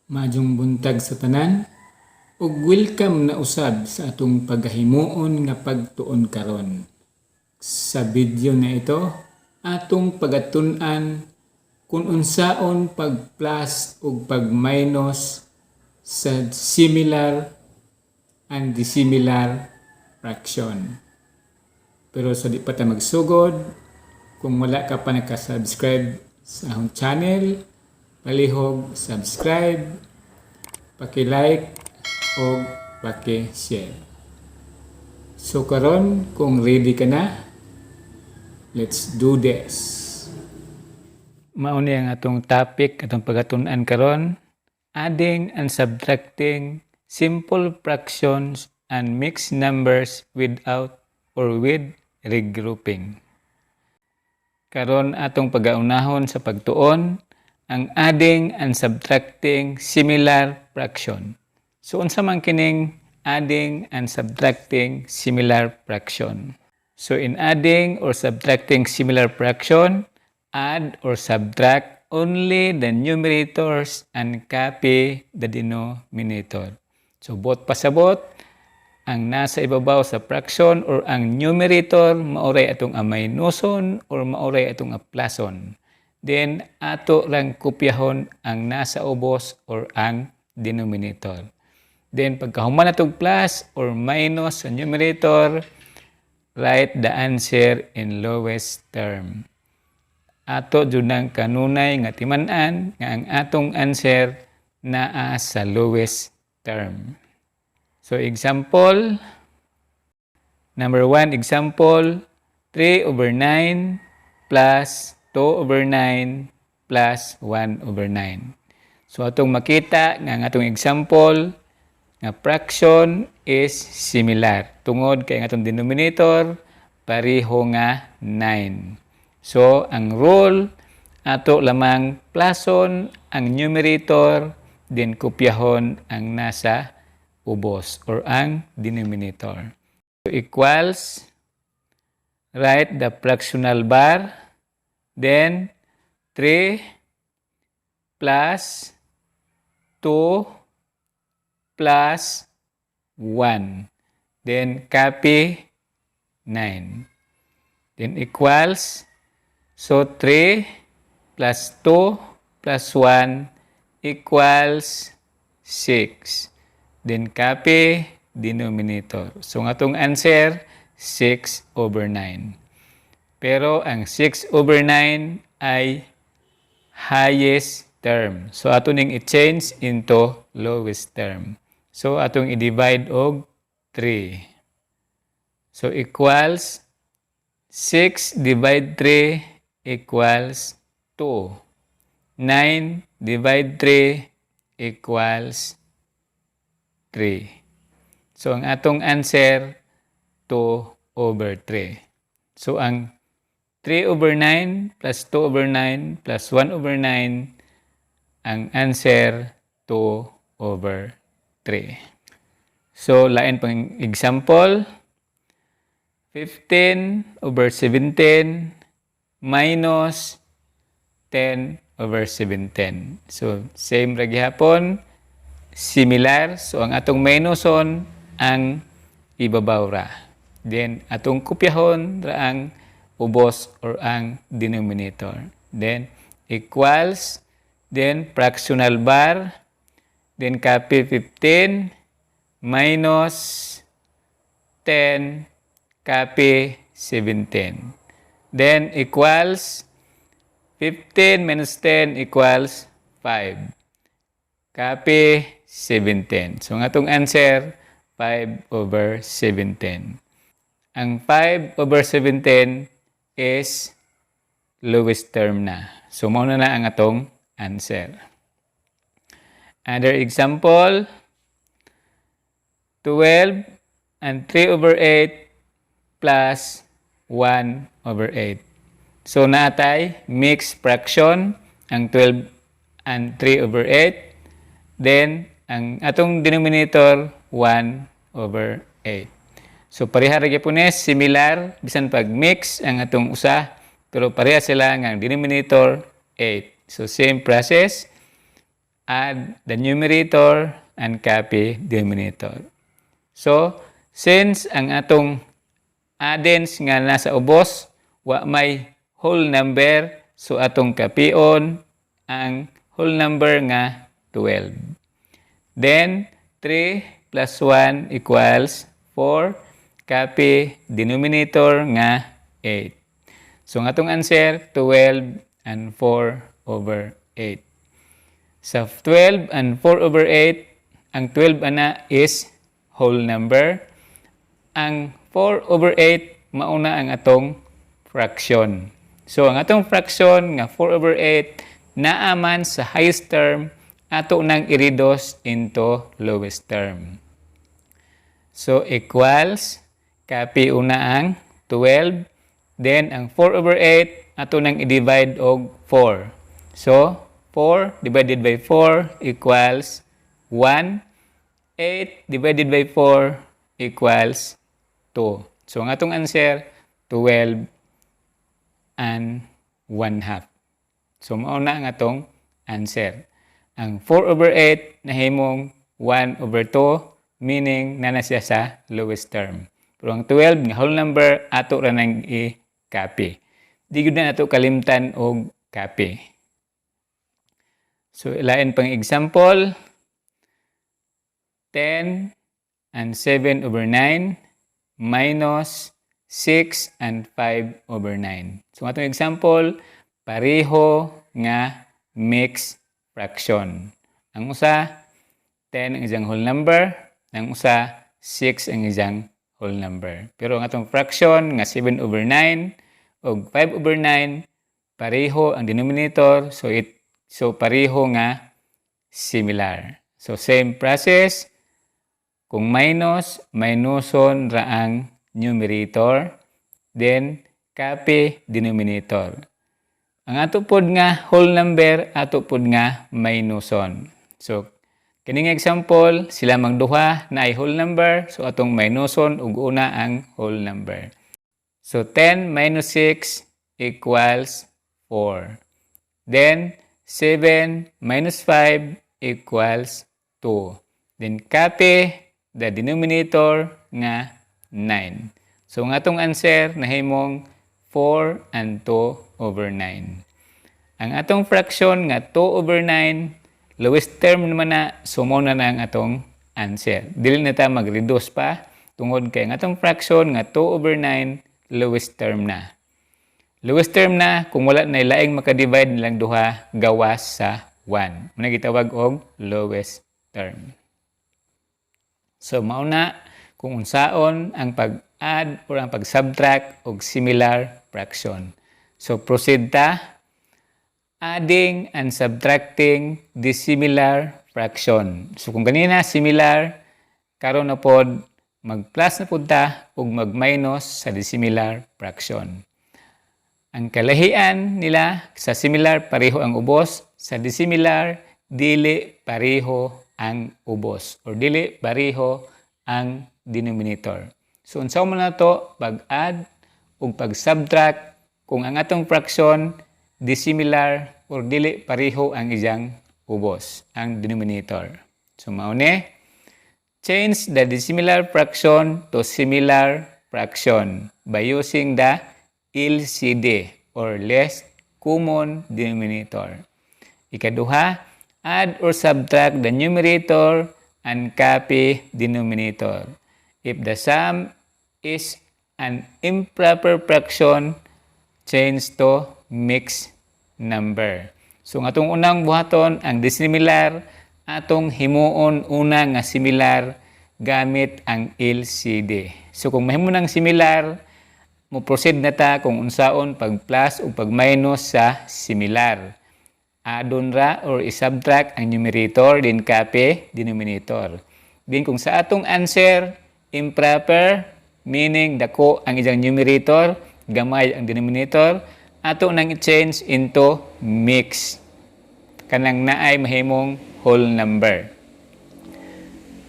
Majong buntag sa tanan ug welcome na usab sa atong pagahimuon nga pagtuon karon. Sa video na ito, atong pagatun-an kung unsaon pag-plus ug pag-minus sa similar and dissimilar fraction. Pero sa di pa ta magsugod, kung wala ka pa nakasubscribe sa akong channel, palihog subscribe, paki-like o paki-share. So karon kung ready ka na, let's do this. Mao ni ang atong topic atong pagatun-an karon, adding and subtracting simple fractions and mixed numbers without or with regrouping. Karon atong pagaunahon sa pagtuon ang adding and subtracting similar fraction. So unsa man kining adding and subtracting similar fraction? So in adding or subtracting similar fraction, add or subtract only the numerators and copy the denominator. So both pasabot ang nasa ibabaw sa fraction or ang numerator maoray atong aminuson or maoray atong pluson. Then, ato lang kopyahon ang nasa ubos or ang denominator. Then, pagkahuman natong plus or minus sa numerator, write the answer in lowest term. Ato junang kanunay nga timan-an nga ang atong answer naa sa lowest term. So, example, number 1, example, 3/9 plus 2/9 plus 1/9. So, atong makita nga ang atong example nga fraction is similar. Tungod kay ang atong denominator, pareho nga 9. So, ang rule, ato lamang pluson ang numerator, then kopyahon ang nasa ubos or ang denominator. So, equals, write the fractional bar, then 3 plus 2 plus 1. Then copy 9. Then equals, so 3 plus 2 plus 1 equals 6. Then copy denominator. So ang atong answer, 6/9. Pero ang 6/9 ay highest term. So ato ning i-change into lowest term. So atong i-divide og 3. So equals 6 divide 3 equals 2. 9 divide 3 equals 3. So ang atong answer, 2/3. So ang 3/9 plus 2/9 plus 1/9, ang answer 2/3. So lain pang example, 15/17 minus 10/17. So same ra gihapon, similar. So ang atong minuson ang ibabaw ra. Then atong kopyahon ra ang ubos or ang denominator. Then equals, then fractional bar, then copy 15 minus 10 copy 17. Then equals 15 minus 10 equals 5. Copy 17. So ang atong answer, 5/17. Ang 5/17 is lowest term na. So, muna na ang atong answer. Other example, 12 and 3/8 plus 1/8. So, natay mixed fraction, ang 12 and 3/8. Then, ang atong denominator, 1/8. So pareha ra gyapon similar bisan pag mix ang atong usa pero pareha sila nga denominator 8. So same process. add the numerator and copy denominator. So, since ang atong addends nga nasa ubos, wa may whole number, so atong kapion ang whole number nga 12. Then, 3 plus 1 equals 4, copy denominator nga 8. So, ang atong answer, 12 and 4 over 8. Sa 12 and 4 over 8, ang 12 ana is whole number. Ang 4 over 8, mauna ang atong fraction. So, ang atong fraction nga 4 over 8, naaman sa highest term, ato nang i-reduce into lowest term. So, equals, copy una ang 12, then ang 4 over 8, ato nang i-divide og 4. So, 4 divided by 4 equals 1. 8 divided by 4 equals 2. So, ang atong answer, 12 and 1/2. So, mauna ang atong answer. Ang 4 over 8 nahimong 1 over 2, meaning na siya sa lowest term. Pero ang 12 nga whole number, ato ra nang i-copy. Di gud na ato kalimtan og copy. So, ilain pang example. 10 and 7 over 9 minus 6 and 5 over 9. So, atong example, pareho nga mixed fraction. Ang usa, 10 ang isang whole number. Ang usa, 6 ang isang whole number. Pero ang atong fraction nga 7 over 9 o 5 over 9, pareho ang denominator. So pareho nga similar. So, same process. Kung minus, minuson ra ang numerator, then copy denominator. Ang ato pod nga whole number, ato pod nga minuson. So, kining example, sila magduha na ay whole number, so atong minuson ug una ang whole number. So, 10 minus 6 equals 4. Then, 7 minus 5 equals 2. Then, copy the denominator nga 9. So, ang atong answer nahimong 4 and 2 over 9. Ang atong fraction nga 2 over 9, lowest term naman na, sumo na ang atong answer. Dili na ta mag-reduce pa, tungod kay ang atong fraction nga 2 over 9, lowest term na. Lowest term na, kung wala na ilaing makadivide nilang duha, gawas sa 1. Muna gitawag og lowest term. So, mauna kung unsaon ang pag-add or ang pag-subtract og similar fraction. So, proceed ta. Adding and subtracting dissimilar fraction. So, kung ganina similar, karon na pod mag-plus na pod ta ug mag-minus sa dissimilar fraction. Ang kalahian nila sa similar pareho ang ubos, sa dissimilar dili pareho ang ubos or dili pareho ang denominator. So, unsa man nato pag-add ug pag-subtract kung ang atong fraction dissimilar or dili pareho ang iyang ubos, ang denominator. So, mauni, change the dissimilar fraction to similar fraction by using the LCD or less common denominator. Ikaduha, add or subtract the numerator and copy denominator. If the sum is an improper fraction, change to mixed number. So, ang atong unang buhaton, ang dissimilar, atong himuon una nga similar gamit ang LCD. So, kung mahimo ng similar, mo proceed na ta kung unsaon pag-plus o pag-minus sa similar. Add-on ra or i-subtract ang numerator, then copy denominator. Then kung sa atong answer, improper, meaning dako ang isang numerator, gamay ang denominator, ato nang i-change into mix. Kanang naay mahimong whole number.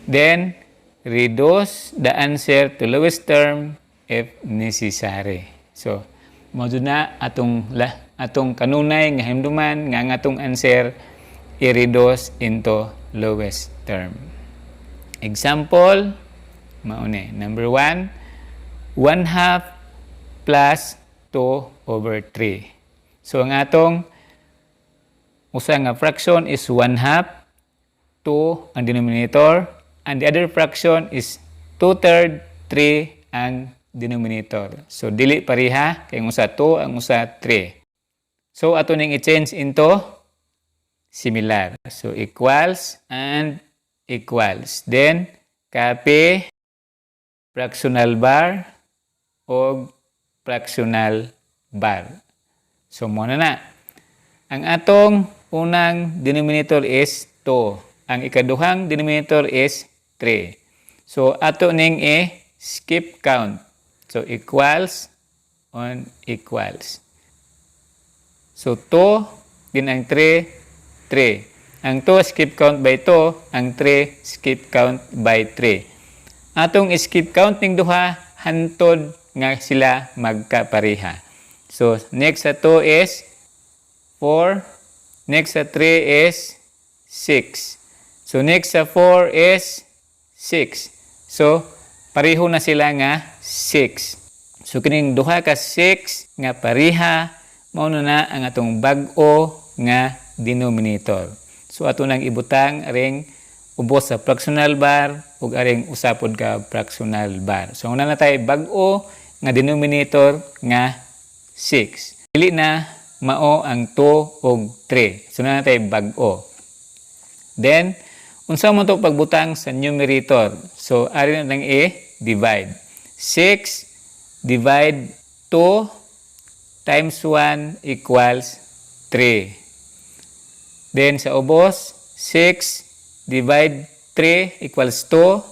Then, reduce the answer to lowest term if necessary. So, mo na atong kanunay nga himduman nga atong answer i-reduce into lowest term. Example, maune. Number 1, 1/2 plus 2/3. So, ang atong usa nga fraction is 1/2, 2 ang denominator, and the other fraction is 2/3, 3 ang denominator. So, dili pareha, kay ang usa 2, ang usa 3. So, ato ning i-change into similar. So, equals and equals. Then, copy fractional bar o fractional bar. So, muna na. Ang atong unang denominator is 2. Ang ikaduhang denominator is 3. So, ato ning skip count. So, equals on equals. So, 2, din ang 3, 3. Ang 2 skip count by 2, ang 3 skip count by 3. Atong skip count ning duha, hantod nga sila magkapareha. So, next sa 2 is 4. Next sa 3 is 6. So, next sa 4 is 6. So, pareho na sila nga 6. So, kining duha ka 6 nga pareha, mao na ang atong bag-o nga denominator. So, ato nang ibutang aring ubos sa fractional bar ug aring usapod ka fractional bar. So, una na tayo bag-o nga denominator nga 6. Dili na mao ang 2 ug 3. So, na tayo bag-o. Then, unsa mo to pagbutang sa numerator? So, ari na lang divide. 6 divide 2 times 1 equals 3. Then, sa ubos, 6 divide 3 equals 2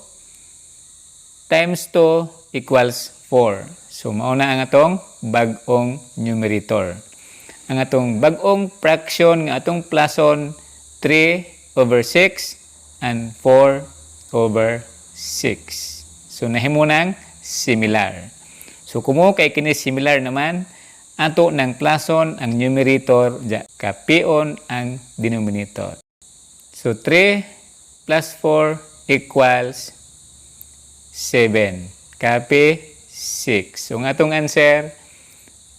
times 2 equals 4. So, mauna ang atong bag-ong numerator. Ang atong bag-ong fraction nga atong pluson 3/6 and 4/6. So, nahimo nang similar. So, kumo kay kini similar naman, ato ng pluson ang numerator, kapion ang denominator. So, 3 plus 4 equals 7. Copy 6. So, ang atong answer,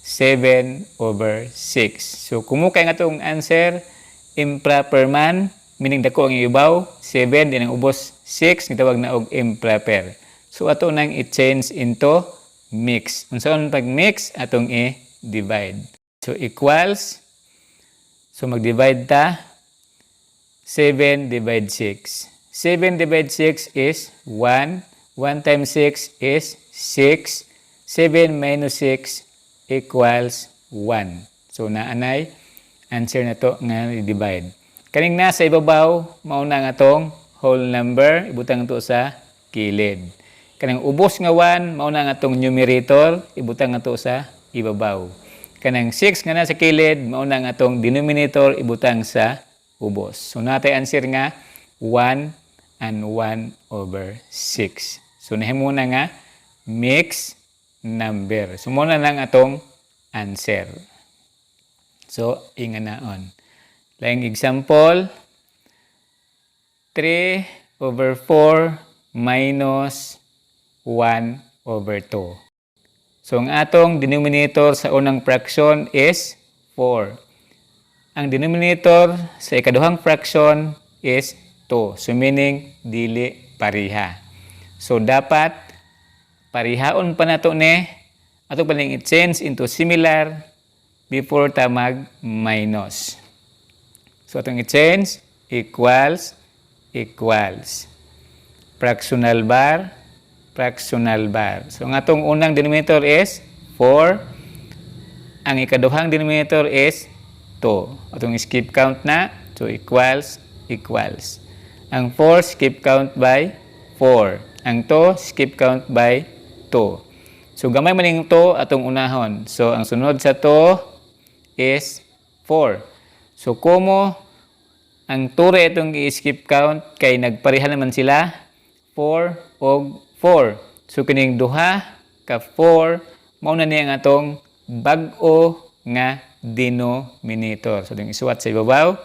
7/6. So, kumukay nga itong answer, improper man, meaning dako ang iubaw, 7, din ang ubos 6, gitawag na og improper. So, ato nang i-change into mix. Unsaon pag mix, atong i-divide. So, equals, so mag-divide ta, 7 divide 6. 7 divide 6 is 1. 1 times 6 is 6. 7 minus 6 equals 1. So, naanay, answer na to nga i-divide. Kaning nasa ibabaw, mauna nga tong whole number, ibutang to sa kilid. Kanang ubos nga 1, mauna nga tong numerator, ibutang nga to sa ibabaw. Kanang 6 nga nasa kilid, mauna nga tong denominator, ibutang sa ubos. So, natay answer nga 1 and 1/6. So, nahimo na nga mixed number. So, muna lang atong answer. So, inganaon. Laing example, 3/4 minus 1/2. So, ang atong denominator sa unang fraction is 4. Ang denominator sa ikaduhang fraction is 2. So, meaning, dili pareha. So, dapat parihaon pa nato ni ato paling i-change into similar before ta mag-minus. So, atong i-change, equals, equals. Fractional bar, fractional bar. So, ang atong unang denominator is 4. Ang ikaduhang denominator is 2. Atong skip count na, so equals, equals. Ang 4 skip count by 4. Ang 2 skip count by 2. So, gamay man yung 2 atong unahon. So, ang sunod sa 2 is 4. So, kumo ang 2 itong i-skip count kay nagpareha naman sila 4 o 4. So, kining duha ka 4, mao na niya ang atong bag-o nga denominator. So, itong isuwat sa ibabaw,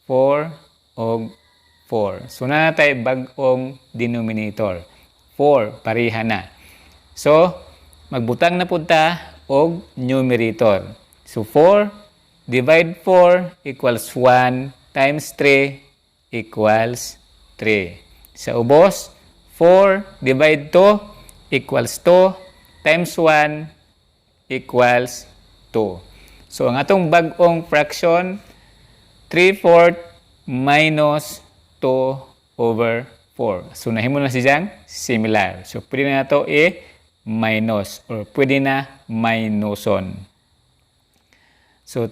4 og 4. So na tayo bag-ong denominator. 4 pareha na. So magbutang na punta og numerator. So 4 divide 4 equals 1 times 3 equals 3. Sa ubos, 4 divide 2 equals 2 times 1 equals 2. So ang atong bag-ong fraction, 3/4 minus 2 over 4. So nahimo na siyang similar. So pwede na ito minus or pwede na minuson. So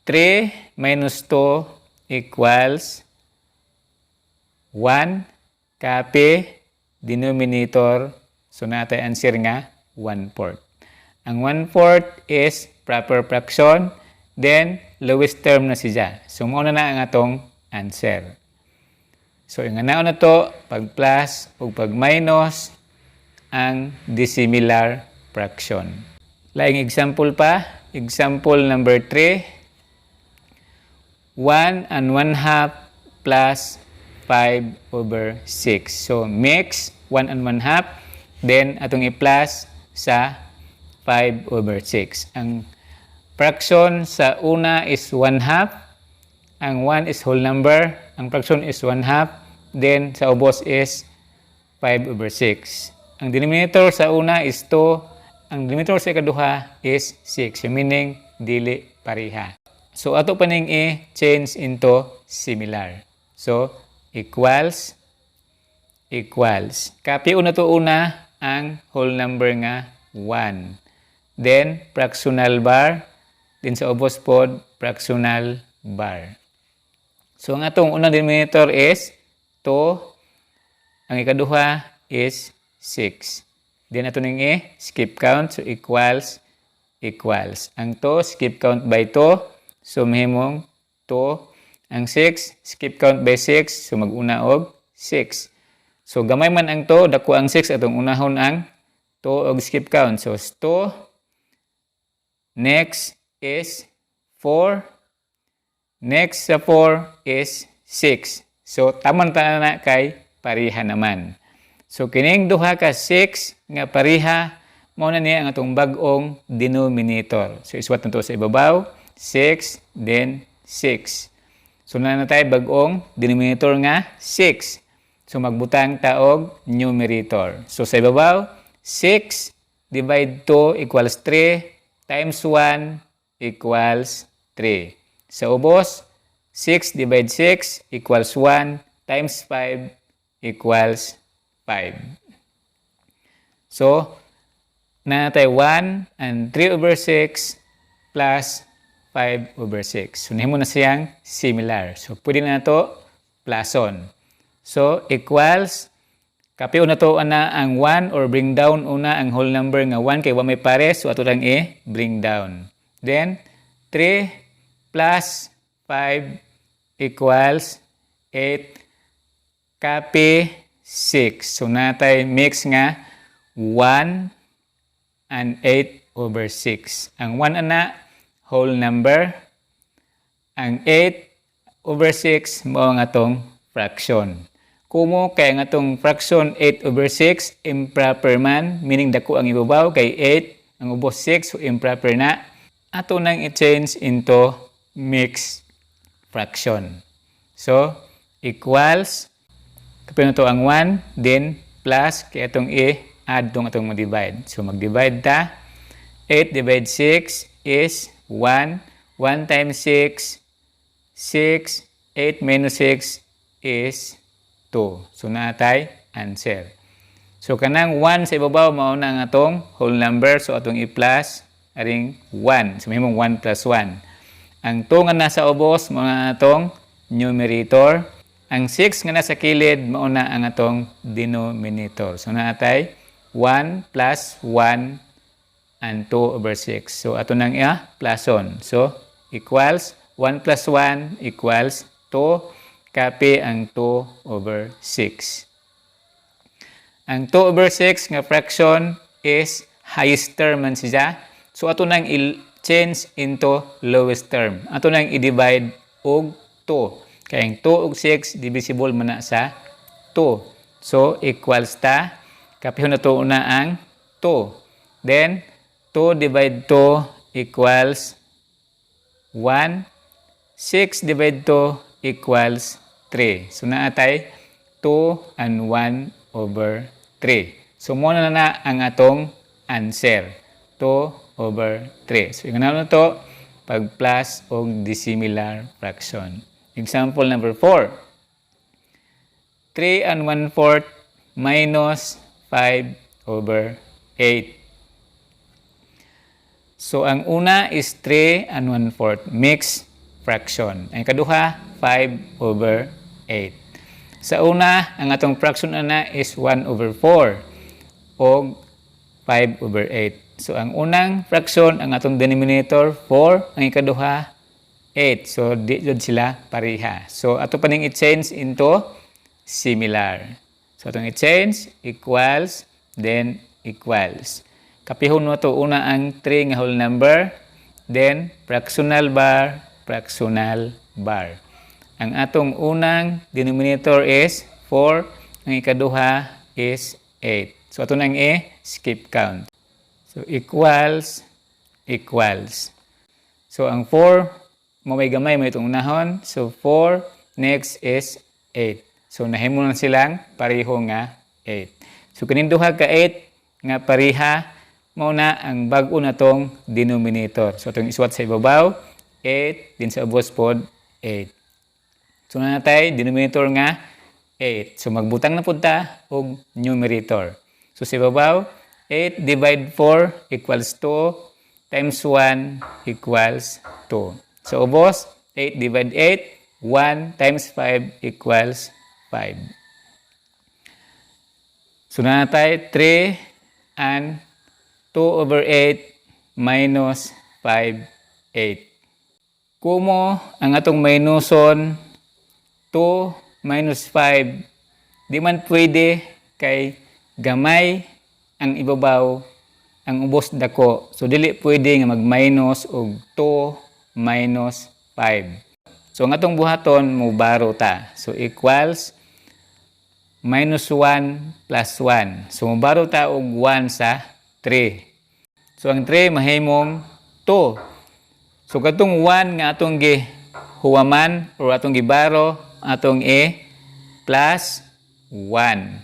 3 minus 2 equals 1. Copy denominator. So natay answer nga 1/4. Ang 1/4 is proper fraction. Then lowest term na siya. So muna na ang atong answer. So yung naon na to pag plus o pag minus ang dissimilar fraction. Laing example pa. Example number 3. 1 and 1/2 plus 5 over 6. So mix 1 and 1/2. Then atong i-plus sa 5 over 6. Ang fraction sa una is 1/2. Ang 1 is whole number. Ang fraction is 1/2. Then sa ubos is 5 over 6. Ang denominator sa una is 2. Ang denominator sa ikaduha is 6. Meaning, dili pareha. So, ato pa ning i-change into similar. So, equals. Copy una to una ang whole number nga 1. Then, fractional bar. Then sa ubos pod, fractional bar. So, ang atong unang denominator is 2. Ang ikaduha is 6. Then ato ning skip count. So, equals. Ang 2, skip count by 2. So, mahimong 2. Ang 6, skip count by 6. So, mag-una og 6. So, gamay man ang 2, dako ang 6. Atong unahon ang 2 og skip count. So, 2. Next is 4. Next sa 4 is 6. So, tamang na kay pariha naman. So, kining duha ka 6 nga pariha, mao na niya ang atong bag-ong denominator. So, iswat na to sa ibabaw, 6, then 6. So, na tayo bag-ong denominator nga 6. So, magbutang taog numerator. So, sa ibabaw, 6 divide 2 equals 3 times 1 equals 3. Sa ubos, 6 divide 6 equals 1 times 5 equals 5. So, na tayo 1 and 3 over 6 plus 5 over 6. So, nahimo na siyang similar. So, pwede na ito pluson. So, equals, kapi una to ana ang 1 or bring down una ang whole number nga 1 kay wa may pares. So, ato lang bring down. Then, 3 plus 5 equals 8. Copy 6. So, natay mix nga 1 and 8 over 6. Ang 1 ana, whole number. Ang 8 over 6, mao nga tong fraction. Kumo kay nga tong fraction 8 over 6, improper man, meaning dako ang ibabaw kay 8, ang ubos 6, so improper na. Ato nang i-change into mixed fraction. So, equals, kapag na to ang 1, then plus, kaya itong add itong atong mag-divide. So, mag-divide ta. 8 divide 6 is 1. 1 times 6, 6. 8 minus 6 is 2. So, natay answer. So, kanang 1 sa ibabaw, mauna ang atong whole number. So, atong i-plus, aring 1. So, mahimong 1 plus 1. Ang 2 nga nasa ubos, mauna atong numerator. Ang 6 nga nasa kilid, mauna ang atong denominator. So, natay 1 plus 1 and 2 over 6. So, ato nang pluson. So, equals 1 plus 1 equals 2. Copy ang 2 over 6. Ang 2 over 6 nga fraction is highest term man siya. So, ato nang i-change into lowest term. Ato nang i-divide og 2. Kaya ang 2 ug 6 divisible man na sa 2. So equals ta, kapihon na to una ang 2. Then 2 divide 2 equals 1. 6 divide 2 equals 3. So naatay 2 and 1 over 3. So muna na ang atong answer. 2 over 3. So yung na to pag plus o dissimilar fraction. Example number 4. 3 and 1/4 minus 5 over 8. So ang una is 3 and 1/4 mixed fraction. Ang kaduha 5 over 8. Sa una, ang atong fraction na is 1 over 4 o 5 over 8. So ang unang fraction, ang atong denominator 4, ang ikaduha 8. So di jud sila pareha. So ato pa ning i-change into similar. So atong i-change equals, then equals. Kapihon mo to una ang 3 nga whole number, then fractional bar, fractional bar. Ang atong unang denominator is 4, ang ikaduha is 8. So ato nang skip count. So equals, equals. So ang 4, may gamay mo itong unahon. So 4, next is 8. So nahimo na silang pareho nga 8. So kaning duha ka 8 nga pareha, mao na ang bag-o na tong denominator. So itong isuwat sa ibabaw, 8, din sa ubos pod 8. So natay denominator nga 8. So magbutang na pud ta og numerator. So sa ibabaw, 8 divide 4 equals 2 times 1 equals 2. So ubos, 8 divide 8, 1 times 5 equals 5. So natay 3 and 2 over 8 minus 5, 8. Kumo ang atong minuson 2 minus 5, di man pwede kay gamay ang ibabaw, ang ubos dako. So dili pwede nga mag-minus og 2 minus 5. So ang atong buhaton mo baro ta. So equals minus 1 plus 1. So mo baro ta og 1 sa 3. So ang 3 mahimong 2. So katong 1 nga atong gihuwaman or atong gibaro, atong plus 1.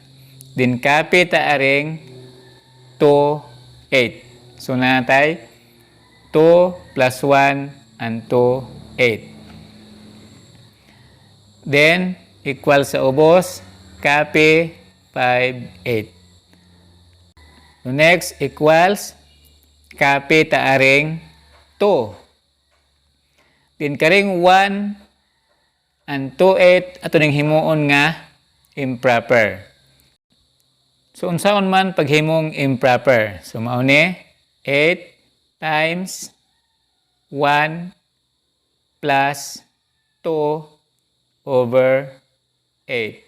Then copy ta aring 2, 8. So natay 2 plus 1 and 2, 8. Then equal sa ubos, copy 5, 8. So next equals, copy ta aring 2. Then karing 1 and 2, 8 ato ning himuon nga improper. So unsaon man paghimong improper? So mao ni 8 times 1 plus 2 over 8.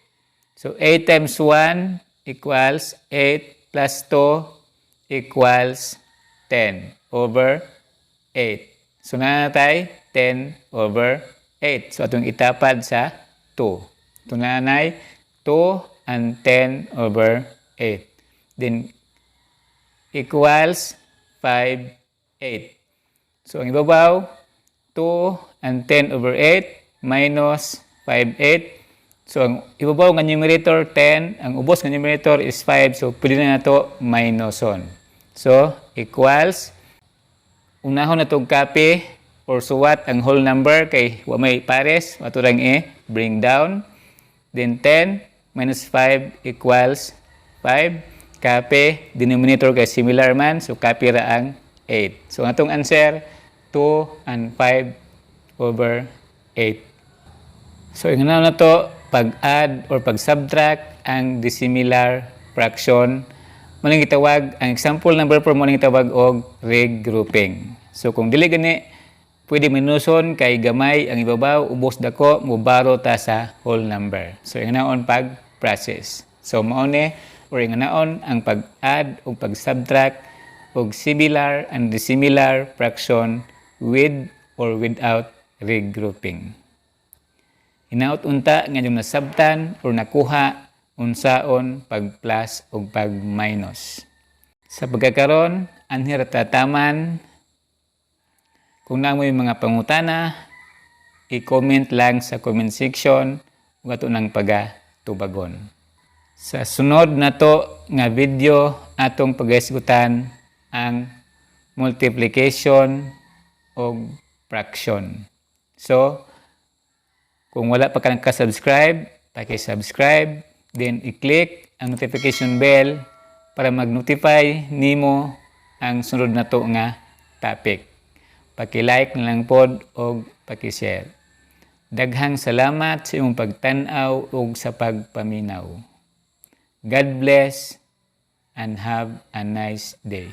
So 8 times 1 equals 8 plus 2 equals 10 over 8. So natay 10 over 8. So atong itapad sa 2. Ito nanay 2 and 10 over 8. Then equals 5, 8. So ang ibabaw 2 and 10 over 8 minus 5, 8. So ang ibabaw nga numerator 10, ang ubos nga numerator is 5. So pwede na nato minuson. So equals, unahon na itong copy or suwat ang whole number kay wa may pares, maturang bring down. Then 10 minus 5 equals 5. Copy, denominator kay similar man, so copy ra ang 8. So atong answer 2 and 5 over 8. So inganaw na to pag-add or pag-subtract ang dissimilar fraction. Maling gitawag ang example number 4 maling gitawag og regrouping. So kung dili gani pwede minuson kay gamay ang ibabaw, ubos dako, mubaro ta sa whole number. So inganaon pag-process. So mao ni or inganaon ang pag-add o pag-subtract og similar and dissimilar fraction with or without regrouping. Hinaut unta nga yung nasabtan or nakuha unsaon pag plus o pag minus. Sa pagkakaroon, anhir tataman. Kung namoy mga pangutana, i-comment lang sa comment section ug ato nang pagatubagon. Sa sunod na to nga video atong pagahisgutan ang multiplication o fraction. So, kung wala pa ka nagka-subscribe, paki-subscribe, then i-click ang notification bell para mag-notify nimo ang sunod na to nga topic. Paki-like na lang pod o paki-share. Daghang salamat sa imong pagtan-aw ug sa pagpaminaw. God bless and have a nice day.